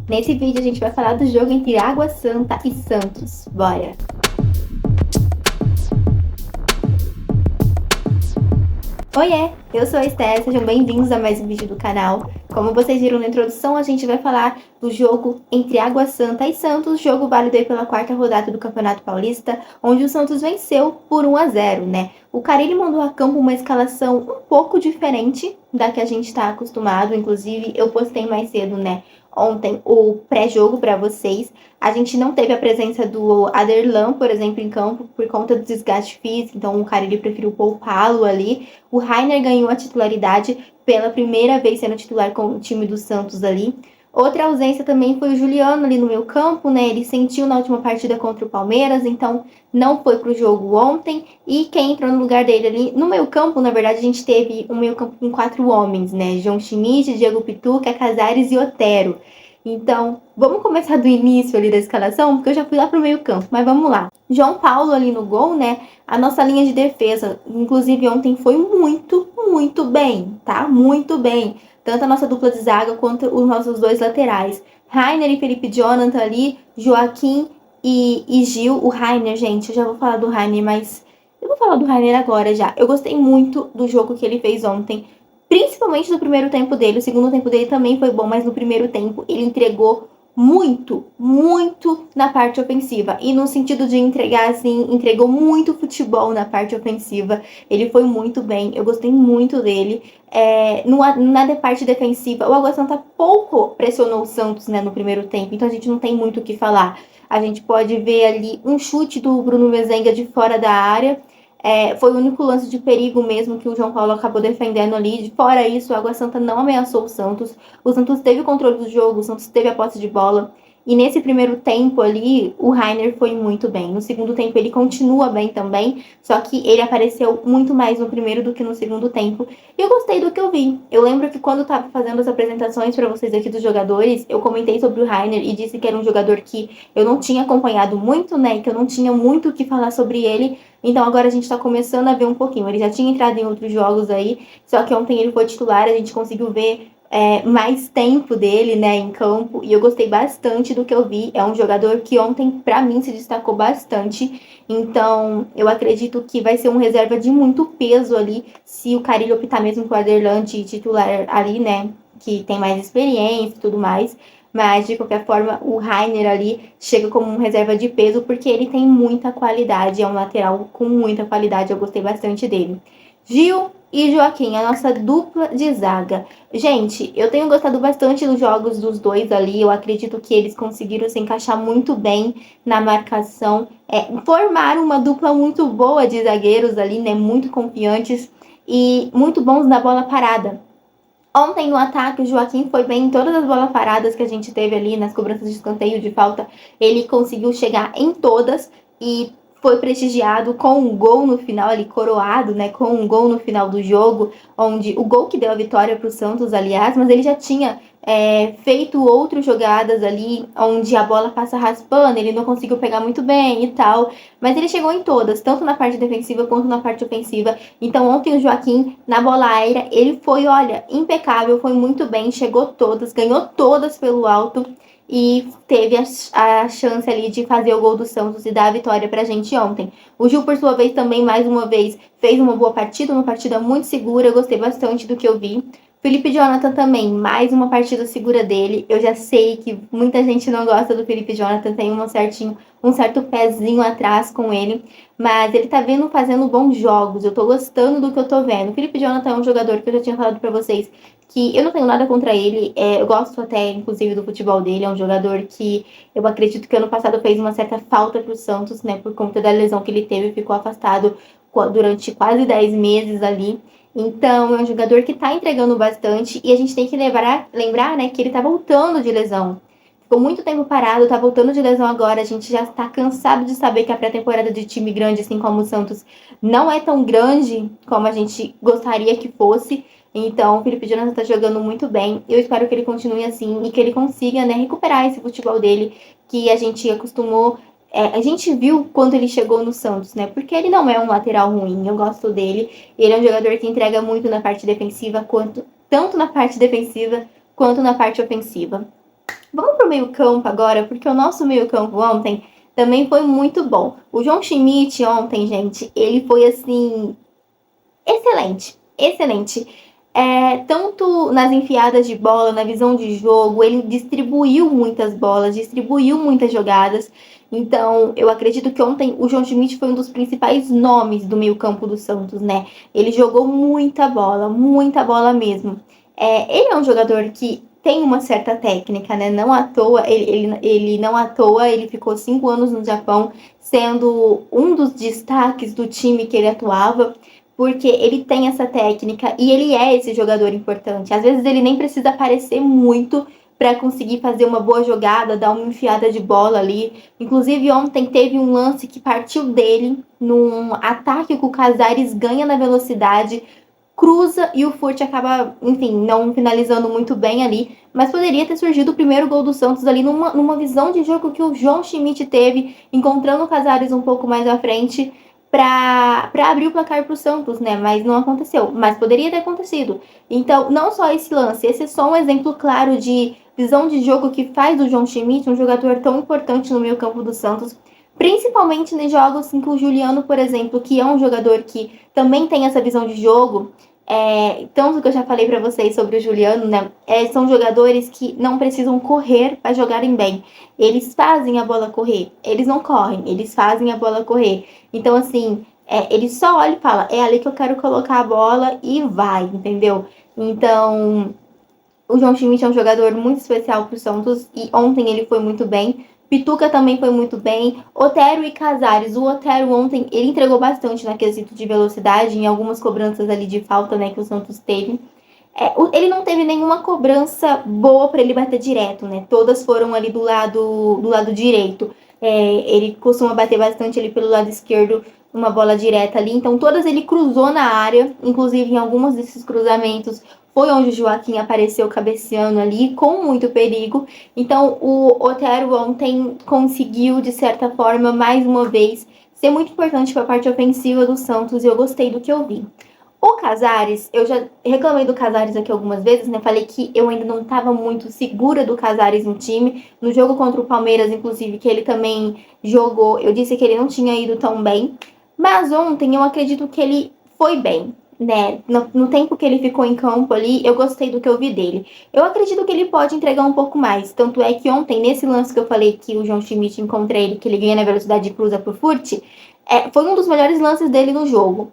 Nesse vídeo a gente vai falar do jogo entre Água Santa e Santos. Bora! Oiê, eu sou a Esté, sejam bem-vindos a mais um vídeo do canal. Como vocês viram na introdução, a gente vai falar do jogo entre Água Santa e Santos, jogo válido aí pela quarta rodada do Campeonato Paulista, onde o Santos venceu por 1-0, né? O Carille mandou a campo uma escalação um pouco diferente da que a gente está acostumado, inclusive eu postei mais cedo, né? Ontem o pré-jogo para vocês. A gente não teve a presença do Aderlan, por exemplo, em campo, por conta do desgaste físico, então o Carille preferiu poupá-lo ali. O Rainer ganhou a titularidade pela primeira vez sendo titular com o time do Santos ali. Outra ausência também foi o Juliano ali no meio campo, né? Ele sentiu na última partida contra o Palmeiras, então não foi para o jogo ontem. E quem entrou no lugar dele ali no meio campo, na verdade, a gente teve um meio campo com 4 homens, né? João Schmidt, Diego Pituca, Casares e Otero. Então, vamos começar do início ali da escalação, porque eu já fui lá pro meio campo, mas vamos lá. João Paulo ali no gol, né? A nossa linha de defesa, inclusive ontem, foi muito bem, tá? Muito bem. Tanto a nossa dupla de zaga quanto os nossos dois laterais. Rainer e Felipe Jonathan ali, Joaquim e Gil. O Rainer, gente, eu já vou falar do Rainer, mas eu vou falar do Rainer agora já. Eu gostei muito do jogo que ele fez ontem. Principalmente no primeiro tempo dele, o segundo tempo dele também foi bom, mas no primeiro tempo ele entregou muito na parte ofensiva. E no sentido de entregar, assim, entregou muito futebol na parte ofensiva. Ele foi muito bem, eu gostei muito dele. Na parte defensiva, o Água Santa pouco pressionou o Santos, né, no primeiro tempo, então a gente não tem muito o que falar. A gente pode ver ali um chute do Bruno Mezenga de fora da área. Foi o único lance de perigo mesmo que o João Paulo acabou defendendo ali. Fora isso, o Água Santa não ameaçou o Santos. O Santos teve o controle do jogo, o Santos teve a posse de bola. E nesse primeiro tempo ali, o Rainer foi muito bem. No segundo tempo ele continua bem também, só que ele apareceu muito mais no primeiro do que no segundo tempo. E eu gostei do que eu vi. Eu lembro que quando eu tava fazendo as apresentações para vocês aqui dos jogadores, eu comentei sobre o Rainer e disse que era um jogador que eu não tinha acompanhado muito, né? Que eu não tinha muito o que falar sobre ele. Então agora a gente tá começando a ver um pouquinho. Ele já tinha entrado em outros jogos aí, só que ontem ele foi titular, a gente conseguiu ver mais tempo dele, né, em campo, e eu gostei bastante do que eu vi. É um jogador que ontem, para mim, se destacou bastante, então eu acredito que vai ser um reserva de muito peso ali, se o Carille optar mesmo com o Aderlan de titular ali, né, que tem mais experiência e tudo mais. Mas, de qualquer forma, o Rainer ali chega como um reserva de peso, porque ele tem muita qualidade, é um lateral com muita qualidade, eu gostei bastante dele. Gil e Joaquim, a nossa dupla de zaga. Gente, eu tenho gostado bastante dos jogos dos dois ali, eu acredito que eles conseguiram se encaixar muito bem na marcação, formaram uma dupla muito boa de zagueiros ali, né, muito confiantes e muito bons na bola parada. Ontem no ataque, o Joaquim foi bem em todas as bolas paradas que a gente teve ali, nas cobranças de escanteio, de falta. Ele conseguiu chegar em todas e foi prestigiado com um gol no final ali, coroado, né, com um gol no final do jogo, onde o gol que deu a vitória para o Santos, aliás, mas ele já tinha feito outras jogadas ali, onde a bola passa raspando, ele não conseguiu pegar muito bem e tal, mas ele chegou em todas, tanto na parte defensiva quanto na parte ofensiva. Então ontem o Joaquim, na bola aérea, ele foi, olha, impecável, foi muito bem, chegou todas, ganhou todas pelo alto e teve a chance ali de fazer o gol do Santos e dar a vitória pra gente ontem. O Gil, por sua vez, também, mais uma vez, fez uma boa partida, uma partida muito segura, eu gostei bastante do que eu vi. Felipe Jonathan também, mais uma partida segura dele. Eu já sei que muita gente não gosta do Felipe Jonathan, tem um certo pezinho atrás com ele, mas ele tá fazendo bons jogos, eu tô gostando do que eu tô vendo. O Felipe Jonathan é um jogador que eu já tinha falado pra vocês que eu não tenho nada contra ele, eu gosto até, inclusive, do futebol dele, é um jogador que eu acredito que ano passado fez uma certa falta pro Santos, né, por conta da lesão que ele teve, ficou afastado durante quase 10 meses ali. Então, é um jogador que tá entregando bastante e a gente tem que lembrar, né, que ele tá voltando de lesão. Ficou muito tempo parado, tá voltando de lesão agora, a gente já tá cansado de saber que a pré-temporada de time grande, assim como o Santos, não é tão grande como a gente gostaria que fosse. Então, o Felipe Jonathan tá jogando muito bem. Eu espero que ele continue assim e que ele consiga, né, recuperar esse futebol dele que a gente acostumou. A gente viu quando ele chegou no Santos, né? Porque ele não é um lateral ruim, eu gosto dele. Ele é um jogador que entrega muito na parte defensiva, tanto na parte defensiva quanto na parte ofensiva. Vamos pro meio-campo agora, porque o nosso meio-campo ontem também foi muito bom. O João Schmidt ontem, gente, ele foi assim excelente, excelente. Tanto nas enfiadas de bola, na visão de jogo, ele distribuiu muitas bolas, distribuiu muitas jogadas. Então, eu acredito que ontem o João Schmidt foi um dos principais nomes do meio-campo do Santos, né? Ele jogou muita bola mesmo. Ele é um jogador que tem uma certa técnica, né? Não à toa, ele não à toa, ele ficou 5 anos no Japão, sendo um dos destaques do time que ele atuava, porque ele tem essa técnica e ele é esse jogador importante. Às vezes ele nem precisa aparecer muito para conseguir fazer uma boa jogada, dar uma enfiada de bola ali. Inclusive ontem teve um lance que partiu dele num ataque que o Casares ganha na velocidade, cruza e o Furt acaba, enfim, não finalizando muito bem ali, mas poderia ter surgido o primeiro gol do Santos ali numa visão de jogo que o João Schmidt teve, encontrando o Casares um pouco mais à frente para abrir o placar para o Santos, né? Mas não aconteceu, mas poderia ter acontecido. Então, não só esse lance, esse é só um exemplo claro de visão de jogo que faz do João Schmidt um jogador tão importante no meio campo do Santos, principalmente nos jogos em que o Juliano, por exemplo, que é um jogador que também tem essa visão de jogo, tanto que eu já falei para vocês sobre o Juliano, né? São jogadores que não precisam correr para jogarem bem. Eles fazem a bola correr. Eles não correm, eles fazem a bola correr. Então, assim, ele só olha e fala, é ali que eu quero colocar a bola e vai, entendeu? Então, o João Schmidt é um jogador muito especial para o Santos e ontem ele foi muito bem. Pituca também foi muito bem. Otero e Casares. O Otero ontem, ele entregou bastante na quesito de velocidade, em algumas cobranças ali de falta, né, que o Santos teve. Ele não teve nenhuma cobrança boa para ele bater direto, né? Todas foram ali do lado direito. Ele costuma bater bastante ali pelo lado esquerdo, uma bola direta ali. Então, todas ele cruzou na área, inclusive em alguns desses cruzamentos foi onde o Joaquim apareceu cabeceando ali, com muito perigo. Então, o Otero ontem conseguiu, de certa forma, mais uma vez, ser muito importante para a parte ofensiva do Santos e eu gostei do que eu vi. O Casares, eu já reclamei do Casares aqui algumas vezes, né? Falei que eu ainda não estava muito segura do Casares no time. No jogo contra o Palmeiras, inclusive, que ele também jogou, eu disse que ele não tinha ido tão bem. Mas ontem eu acredito que ele foi bem, né? No tempo que ele ficou em campo ali, eu gostei do que eu vi dele. Eu acredito que ele pode entregar um pouco mais. Tanto é que ontem, nesse lance que eu falei que o João Schmidt encontra ele, que ele ganha na velocidade e cruza pro Furt, foi um dos melhores lances dele no jogo.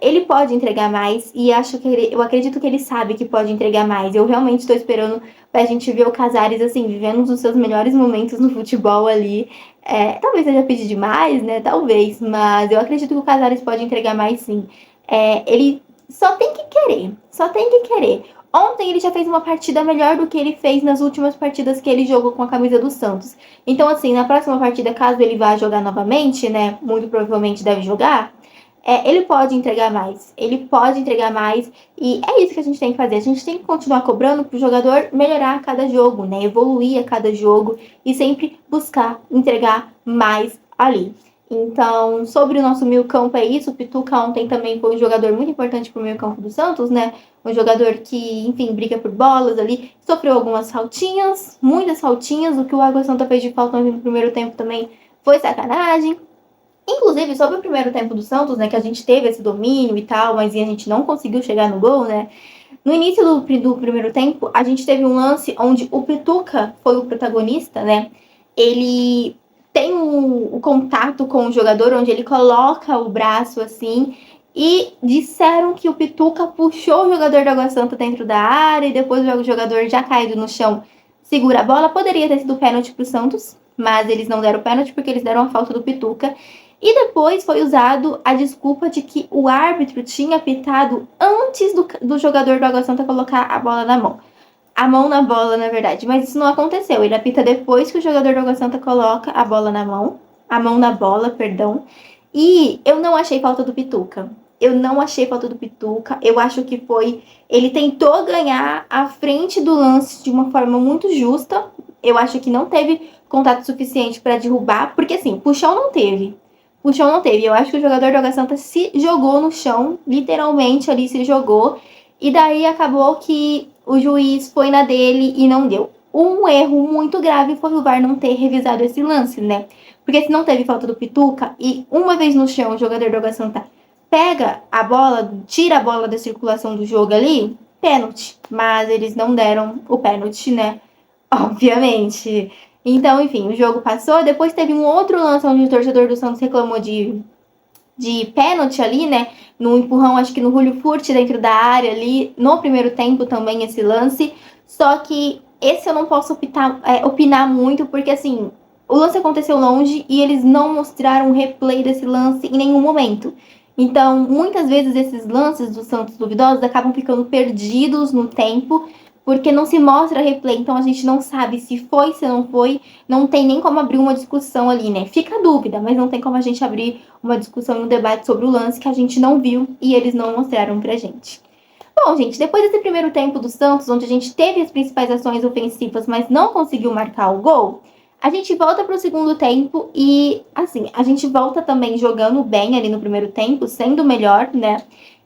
Ele pode entregar mais e eu acredito que ele sabe que pode entregar mais. Eu realmente estou esperando pra gente ver o Casares, assim, vivendo os seus melhores momentos no futebol ali. Talvez seja pedir demais, né? Talvez, mas eu acredito que o Casares pode entregar mais sim. Ele só tem que querer, só tem que querer. Ontem ele já fez uma partida melhor do que ele fez nas últimas partidas que ele jogou com a camisa do Santos. Então, assim, na próxima partida, caso ele vá jogar novamente, né? Muito provavelmente deve jogar. Ele pode entregar mais. Ele pode entregar mais. E é isso que a gente tem que fazer. A gente tem que continuar cobrando para o jogador melhorar a cada jogo, né? Evoluir a cada jogo e sempre buscar entregar mais ali. Então, sobre o nosso meio-campo é isso. O Pituca ontem também foi um jogador muito importante para o meio-campo do Santos, né? Um jogador que, enfim, briga por bolas ali. Sofreu algumas faltinhas, muitas faltinhas. O que o Água Santa fez de falta no primeiro tempo também foi sacanagem. Inclusive, sobre o primeiro tempo do Santos, né, que a gente teve esse domínio e tal, mas a gente não conseguiu chegar no gol, né? No início do primeiro tempo, a gente teve um lance onde o Pituca foi o protagonista, né? Ele tem o contato com o jogador, onde ele coloca o braço assim, e disseram que o Pituca puxou o jogador da Água Santa dentro da área, e depois o jogador já caído no chão segura a bola. Poderia ter sido pênalti pro Santos, mas eles não deram pênalti porque eles deram a falta do Pituca. E depois foi usado a desculpa de que o árbitro tinha apitado antes do jogador do Água Santa colocar a bola na mão. A mão na bola, na verdade. Mas isso não aconteceu. Ele apita depois que o jogador do Água Santa coloca a bola na mão. A mão na bola, perdão. E eu não achei falta do Pituca. Eu não achei falta do Pituca. Eu acho que foi... Ele tentou ganhar a frente do lance de uma forma muito justa. Eu acho que não teve contato suficiente para derrubar. Porque, assim, puxão não teve. O chão não teve. Eu acho que o jogador do Água Santa se jogou no chão, literalmente ali se jogou. E daí acabou que o juiz foi na dele e não deu. Um erro muito grave foi o VAR não ter revisado esse lance, né? Porque se não teve falta do Pituca e uma vez no chão o jogador do Água Santa pega a bola, tira a bola da circulação do jogo ali, pênalti. Mas eles não deram o pênalti, né? Obviamente. Então, enfim, o jogo passou. Depois teve um outro lance onde o torcedor do Santos reclamou de pênalti ali, né? No empurrão, acho que no Julio Furt dentro da área ali. No primeiro tempo também esse lance. Só que esse eu não posso opinar muito, porque assim, o lance aconteceu longe e eles não mostraram o replay desse lance em nenhum momento. Então, muitas vezes esses lances dos Santos duvidosos acabam ficando perdidos no tempo, porque não se mostra replay, então a gente não sabe se foi, se não foi, não tem nem como abrir uma discussão ali, né? Fica a dúvida, mas não tem como a gente abrir uma discussão e um debate sobre o lance que a gente não viu e eles não mostraram pra gente. Bom, gente, depois desse primeiro tempo do Santos, onde a gente teve as principais ações ofensivas, mas não conseguiu marcar o gol, a gente volta para o segundo tempo e, assim, a gente volta também jogando bem ali no primeiro tempo, sendo melhor, né?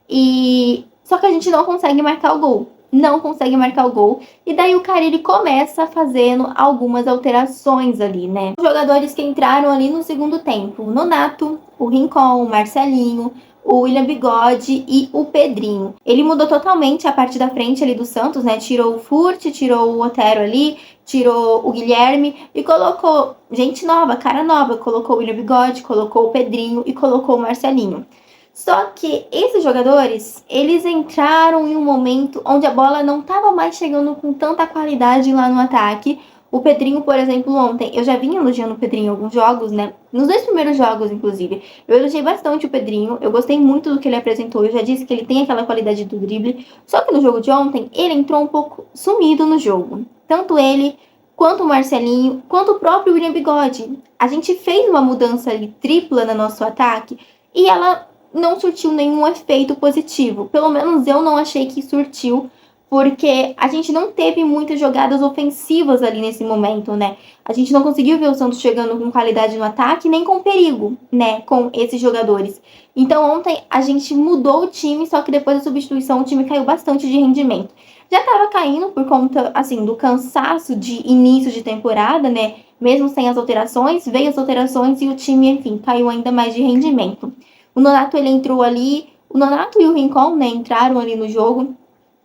E só que a gente não consegue marcar o gol. Não consegue marcar o gol. E daí o Carille começa fazendo algumas alterações ali, né? Os jogadores que entraram ali no segundo tempo: o Nonato, o Rincon, o Marcelinho, o William Bigode e o Pedrinho. Ele mudou totalmente a parte da frente ali do Santos, né? Tirou o Furt, tirou o Otero ali, tirou o Guilherme e colocou gente nova, cara nova. Colocou o William Bigode, colocou o Pedrinho e colocou o Marcelinho. Só que esses jogadores, eles entraram em um momento onde a bola não estava mais chegando com tanta qualidade lá no ataque. O Pedrinho, por exemplo, ontem, eu já vinha elogiando o Pedrinho em alguns jogos, né? Nos 2 primeiros jogos, inclusive. Eu elogiei bastante o Pedrinho, eu gostei muito do que ele apresentou, eu já disse que ele tem aquela qualidade do drible. Só que no jogo de ontem, ele entrou um pouco sumido no jogo. Tanto ele, quanto o Marcelinho, quanto o próprio William Bigode. A gente fez uma mudança ali tripla no nosso ataque e ela não surtiu nenhum efeito positivo. Pelo menos eu não achei que surtiu, porque a gente não teve muitas jogadas ofensivas ali nesse momento, né? A gente não conseguiu ver o Santos chegando com qualidade no ataque, nem com perigo, né? Com esses jogadores. Então ontem a gente mudou o time, só que depois da substituição o time caiu bastante de rendimento. Já estava caindo por conta, assim, do cansaço de início de temporada, né? Mesmo sem as alterações, veio as alterações e o time, enfim, caiu ainda mais de rendimento. O Nonato, ele entrou ali, o Nonato e o Rincon, né, entraram ali no jogo.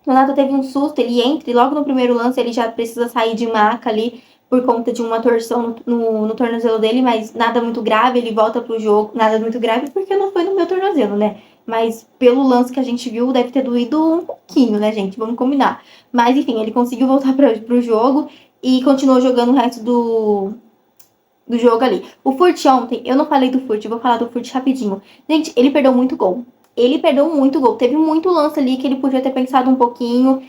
O Nonato teve um susto, ele entra e logo no primeiro lance ele já precisa sair de maca ali por conta de uma torção no tornozelo dele, mas nada muito grave, ele volta pro jogo. Nada muito grave porque não foi no meu tornozelo, né? Mas pelo lance que a gente viu, deve ter doído um pouquinho, né, gente? Vamos combinar. Mas enfim, ele conseguiu voltar pro jogo e continuou jogando o resto do jogo ali. O Furt ontem, eu não falei do Furt, eu vou falar do Furt rapidinho. Gente, ele perdeu muito gol. Ele perdeu muito gol. Teve muito lance ali que ele podia ter pensado um pouquinho.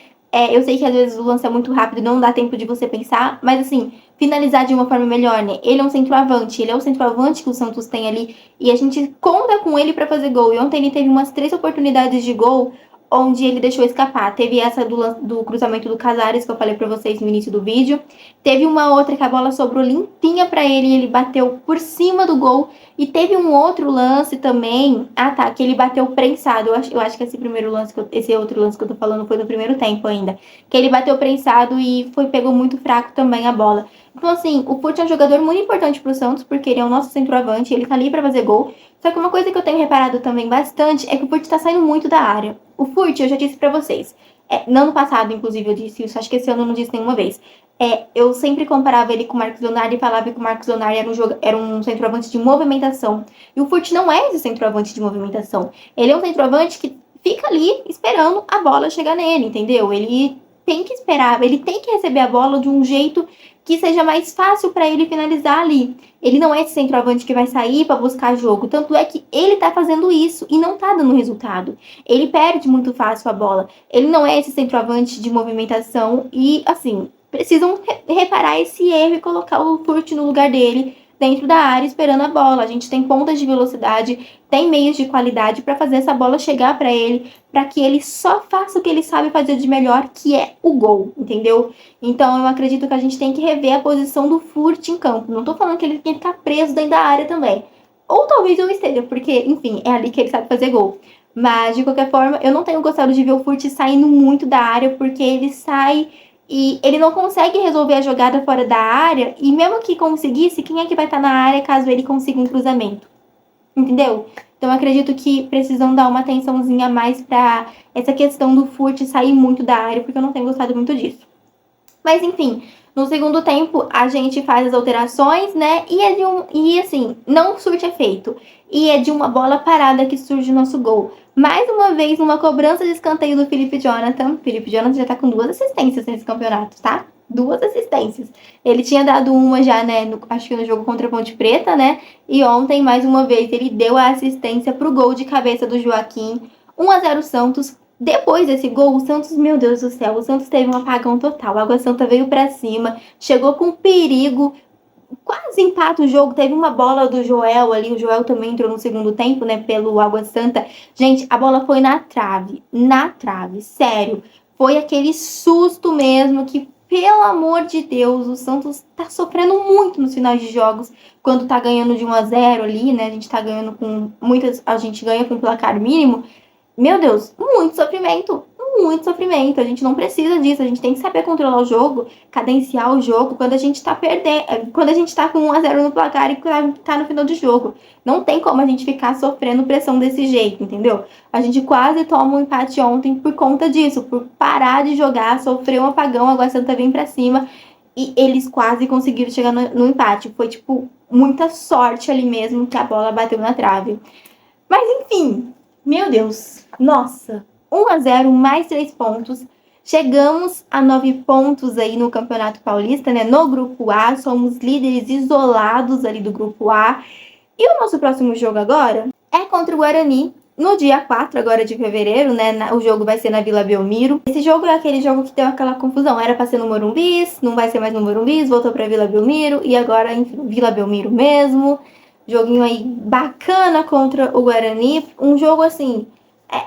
Eu sei que às vezes o lance é muito rápido e não dá tempo de você pensar, mas assim, finalizar de uma forma melhor, né? Ele é um centroavante, ele é o centroavante que o Santos tem ali e a gente conta com ele para fazer gol. E ontem ele teve umas 3 oportunidades de gol onde ele deixou escapar. Teve essa do cruzamento do Casares, que eu falei pra vocês no início do vídeo. Teve uma outra que a bola sobrou limpinha pra ele e ele bateu por cima do gol. E teve um outro lance também. Ah, tá, que ele bateu prensado. Eu acho que esse outro lance que eu tô falando foi no primeiro tempo ainda. Que ele bateu prensado e pegou muito fraco também a bola. Então, assim, o Furt é um jogador muito importante pro Santos, porque ele é o nosso centroavante, ele tá ali pra fazer gol. Só que uma coisa que eu tenho reparado também bastante é que o Furt tá saindo muito da área. O Furt, eu já disse pra vocês, no ano passado, inclusive, eu disse isso, acho que esse ano eu não disse nenhuma vez. Eu sempre comparava ele com o Marcos Leonardo e falava que o Marcos Leonardo era um centroavante de movimentação. E o Furt não é esse centroavante de movimentação. Ele é um centroavante que fica ali esperando a bola chegar nele, entendeu? Ele tem que esperar, ele tem que receber a bola de um jeito que seja mais fácil para ele finalizar ali. Ele não é esse centroavante que vai sair para buscar jogo. Tanto é que ele tá fazendo isso e não tá dando resultado. Ele perde muito fácil a bola. Ele não é esse centroavante de movimentação e, assim, precisam reparar esse erro e colocar o Furt no lugar dele, dentro da área, esperando a bola. A gente tem pontas de velocidade, tem meios de qualidade para fazer essa bola chegar para ele, para que ele só faça o que ele sabe fazer de melhor, que é o gol, entendeu? Então eu acredito que a gente tem que rever a posição do Furt em campo. Não tô falando que ele tem que ficar preso dentro da área também. Ou talvez eu esteja, porque, enfim, é ali que ele sabe fazer gol. Mas, de qualquer forma, eu não tenho gostado de ver o Furt saindo muito da área, porque ele sai E ele não consegue resolver a jogada fora da área. E mesmo que conseguisse, quem é que vai estar na área caso ele consiga um cruzamento? Entendeu? Então, eu acredito que precisam dar uma atençãozinha a mais pra essa questão do Furt sair muito da área, porque eu não tenho gostado muito disso. Mas, enfim, no segundo tempo, a gente faz as alterações, né? E assim, não surte efeito. E é de uma bola parada que surge o nosso gol. Mais uma vez, numa cobrança de escanteio do Felipe Jonathan. Felipe Jonathan já tá com 2 assistências nesse campeonato, tá? 2 assistências. Ele tinha dado uma já, né? Acho que no jogo contra a Ponte Preta, né? E ontem, mais uma vez, ele deu a assistência pro gol de cabeça do Joaquim. 1-0 Santos. Depois desse gol, o Santos, meu Deus do céu, o Santos teve um apagão total. A Água Santa veio pra cima, chegou com perigo, quase empata o jogo. Teve uma bola do Joel ali, o Joel também entrou no segundo tempo, né, pelo Água Santa. Gente, a bola foi na trave, sério. Foi aquele susto mesmo que, pelo amor de Deus, o Santos tá sofrendo muito nos finais de jogos, quando tá ganhando de 1-0 ali, né, a gente tá ganhando com a gente ganha com placar mínimo. Meu Deus, muito sofrimento, muito sofrimento. A gente não precisa disso, a gente tem que saber controlar o jogo, cadenciar o jogo quando a gente tá perdendo, quando a gente tá com 1-0 no placar e tá no final do jogo. Não tem como a gente ficar sofrendo pressão desse jeito, entendeu? A gente quase toma um empate ontem por conta disso, por parar de jogar, sofrer um apagão, a Água Santa vem pra cima e eles quase conseguiram chegar no empate. Foi, tipo, muita sorte ali mesmo que a bola bateu na trave. Mas, enfim, meu Deus, nossa, 1-0, mais 3 pontos. Chegamos a 9 pontos aí no Campeonato Paulista, né? No Grupo A, somos líderes isolados ali do Grupo A. E o nosso próximo jogo agora é contra o Guarani, no dia 4 agora de fevereiro, né? O jogo vai ser na Vila Belmiro. Esse jogo é aquele jogo que deu aquela confusão. Era pra ser no Morumbis, não vai ser mais no Morumbis, voltou pra Vila Belmiro. E agora, enfim, Vila Belmiro mesmo. Joguinho aí bacana contra o Guarani. Um jogo assim,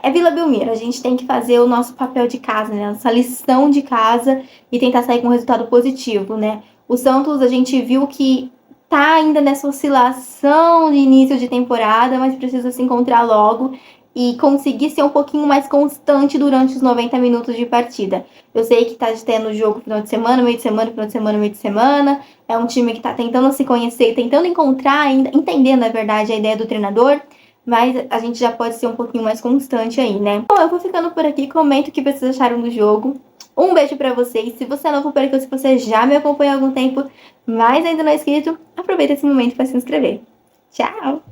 é Vila Belmiro. A gente tem que fazer o nosso papel de casa, né? Essa lição de casa e tentar sair com um resultado positivo, né? O Santos, a gente viu que tá ainda nessa oscilação de início de temporada, mas precisa se encontrar logo e conseguir ser um pouquinho mais constante durante os 90 minutos de partida. Eu sei que tá tendo jogo final de semana, meio de semana, final de semana, meio de semana. É um time que tá tentando se conhecer, tentando encontrar, entender, na verdade, a ideia do treinador. Mas a gente já pode ser um pouquinho mais constante aí, né? Bom, eu vou ficando por aqui. Comenta o que vocês acharam do jogo. Um beijo pra vocês. Se você é novo por aqui ou se você já me acompanha há algum tempo, mas ainda não é inscrito, aproveita esse momento para se inscrever. Tchau!